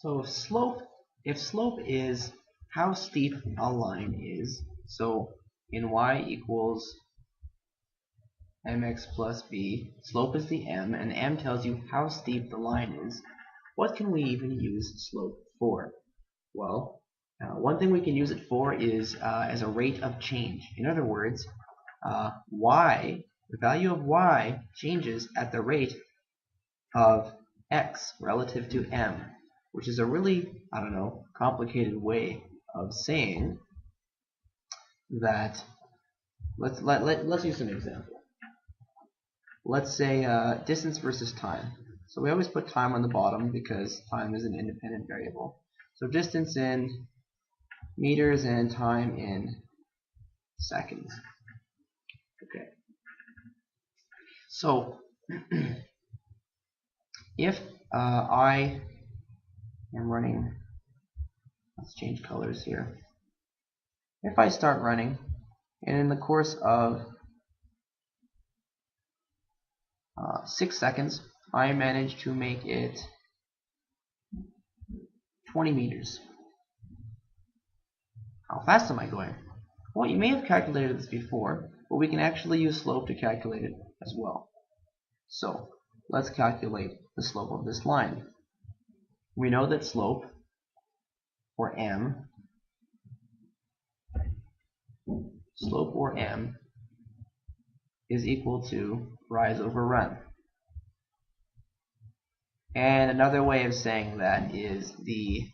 So if slope is how steep a line is, so in y equals mx plus b, slope is the m, and m tells you how steep the line is. What can we even use slope for? Well, one thing we can use it for is as a rate of change. In other words, y, the value of y changes at the rate of x relative to m, which is a really, I don't know, complicated way of saying that. Let's use an example. Let's say distance versus time. So we always put time on the bottom because time is an independent variable. So distance in meters and time in seconds. Okay. So if I am running, let's change colors here. If I start running, and in the course of 6 seconds, I manage to make it 20 meters. How fast am I going? Well, you may have calculated this before, but we can actually use slope to calculate it as well. So let's calculate the slope of this line. We know that slope, or m, is equal to rise over run. And another way of saying that is the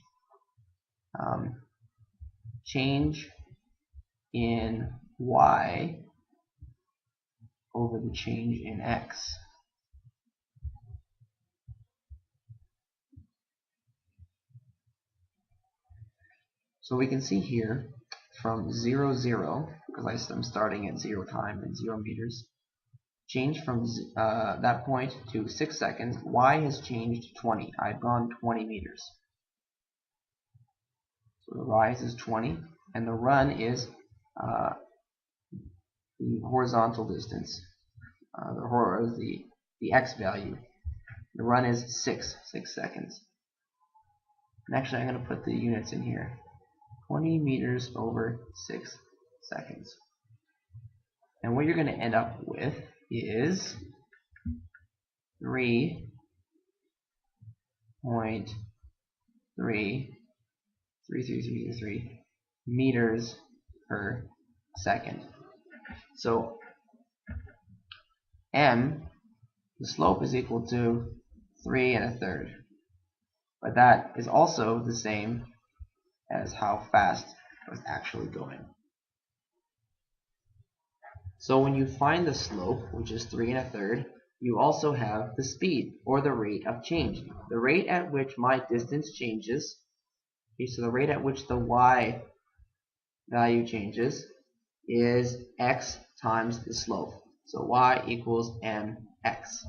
change in y over the change in x. So we can see here from 0, 0, because I'm starting at 0 time and 0 meters, change from that point to 6 seconds, y has changed 20. I've gone 20 meters. So the rise is 20, and the run is the horizontal distance, the x value. The run is 6 seconds. And actually, I'm going to put the units in here. 20 meters over 6 seconds. And what you're going to end up with is 3.3333 meters per second. So m, the slope, is equal to 3 1/3. But that is also the same as how fast I was actually going. So when you find the slope, which is 3 1/3, you also have the speed, or the rate of change. The rate at which my distance changes, okay, so the rate at which the y value changes is x times the slope. So y equals mx.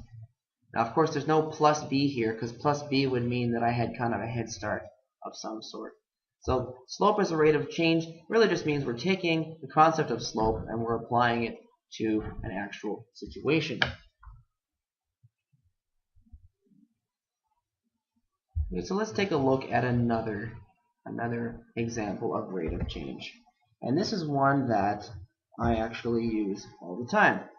Now, of course, there's no plus b here, because plus b would mean that I had kind of a head start of some sort. So slope as a rate of change really just means we're taking the concept of slope and we're applying it to an actual situation. Okay, so let's take a look at another example of rate of change. And this is one that I actually use all the time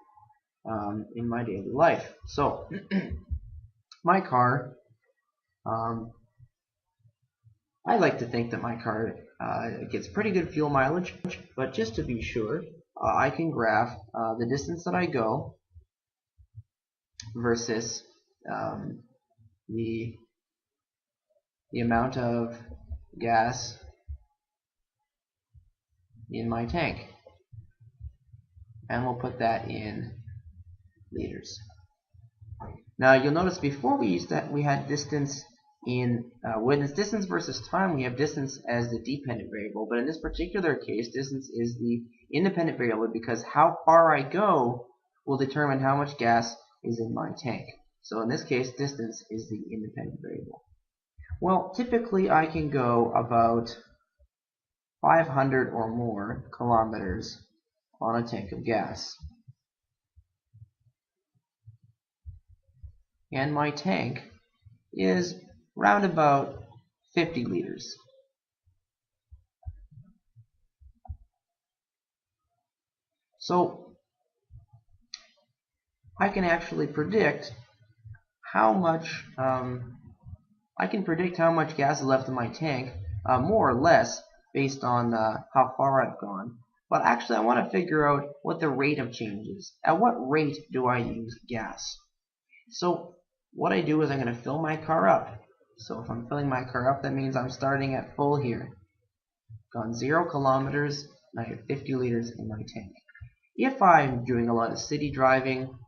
in my daily life. So my car, I like to think that my car gets pretty good fuel mileage, but just to be sure, I can graph the distance that I go versus the amount of gas in my tank, and we'll put that in liters. Now you'll notice before we had distance in when it's distance versus time, we have distance as the dependent variable, but in this particular case, distance is the independent variable because how far I go will determine how much gas is in my tank. So in this case, distance is the independent variable. Well, typically I can go about 500 or more kilometers on a tank of gas. And my tank is round about 50 liters. So I can actually predict how much gas is left in my tank, more or less based on how far I've gone. But actually I want to figure out what the rate of change is. At what rate do I use gas? So what I do is I'm going to fill my car up. So if I'm filling my car up, that means I'm starting at full here. Gone 0 kilometers, and I have 50 liters in my tank. If I'm doing a lot of city driving,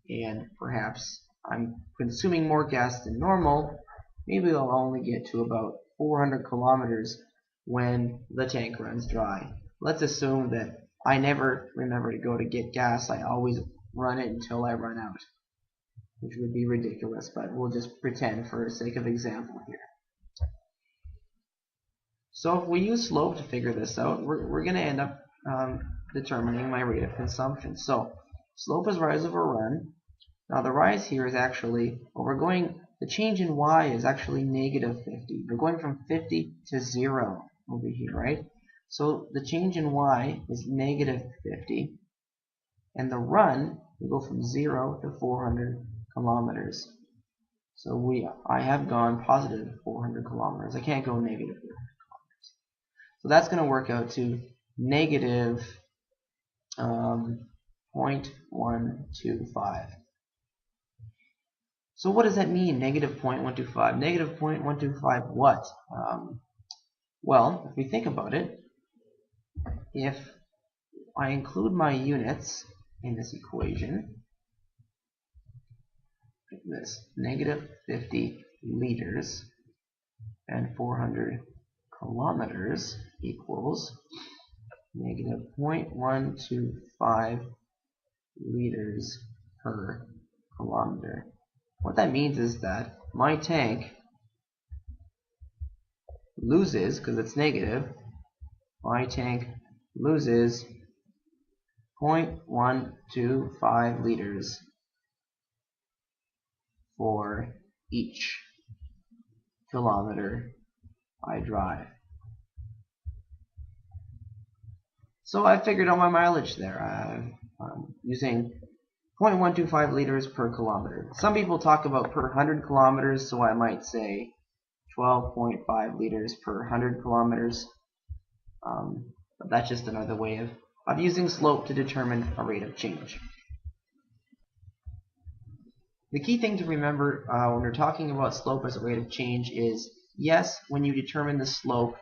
and perhaps I'm consuming more gas than normal, maybe I'll only get to about 400 kilometers when the tank runs dry. Let's assume that I never remember to go to get gas. I always run it until I run out, which would be ridiculous, but we'll just pretend for the sake of example here. So if we use slope to figure this out, we're going to end up determining my rate of consumption. So slope is rise over run. Now the rise here is actually, the change in y is actually negative 50. We're going from 50 to 0 over here, right? So the change in y is negative 50. And the run, we go from 0 to 400 kilometers. So I have gone positive 400 kilometers. I can't go negative 400 kilometers. So that's going to work out to negative 0.125. So what does that mean, negative 0.125? Negative 0.125 what? Well, if we think about it, if I include my units in this equation, like this, negative 50 liters and 400 kilometers equals negative 0.125 liters per kilometer. What that means is that my tank loses, because it's negative, my tank loses 0.125 liters for each kilometer I drive. So I figured out my mileage there. I'm using 0.125 liters per kilometer. Some people talk about per 100 kilometers, so I might say 12.5 liters per 100 kilometers. But that's just another way of using slope to determine a rate of change. The key thing to remember when we're talking about slope as a rate of change is, yes, when you determine the slope,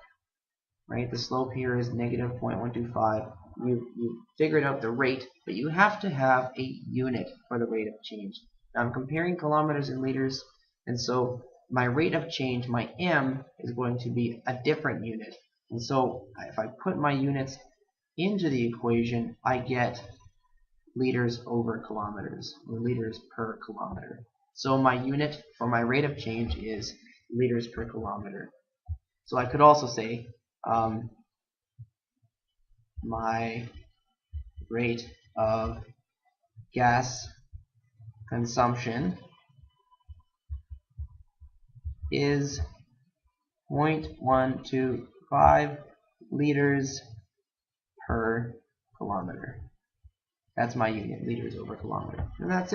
right, the slope here is negative 0.125, you figured out the rate, but you have to have a unit for the rate of change. Now I'm comparing kilometers and liters, and so my rate of change, my m, is going to be a different unit. And so if I put my units into the equation, I get liters over kilometers, or liters per kilometer. So my unit for my rate of change is liters per kilometer. So I could also say my rate of gas consumption is 0.125 liters per kilometer. That's my unit, liters over kilometer. And that's it.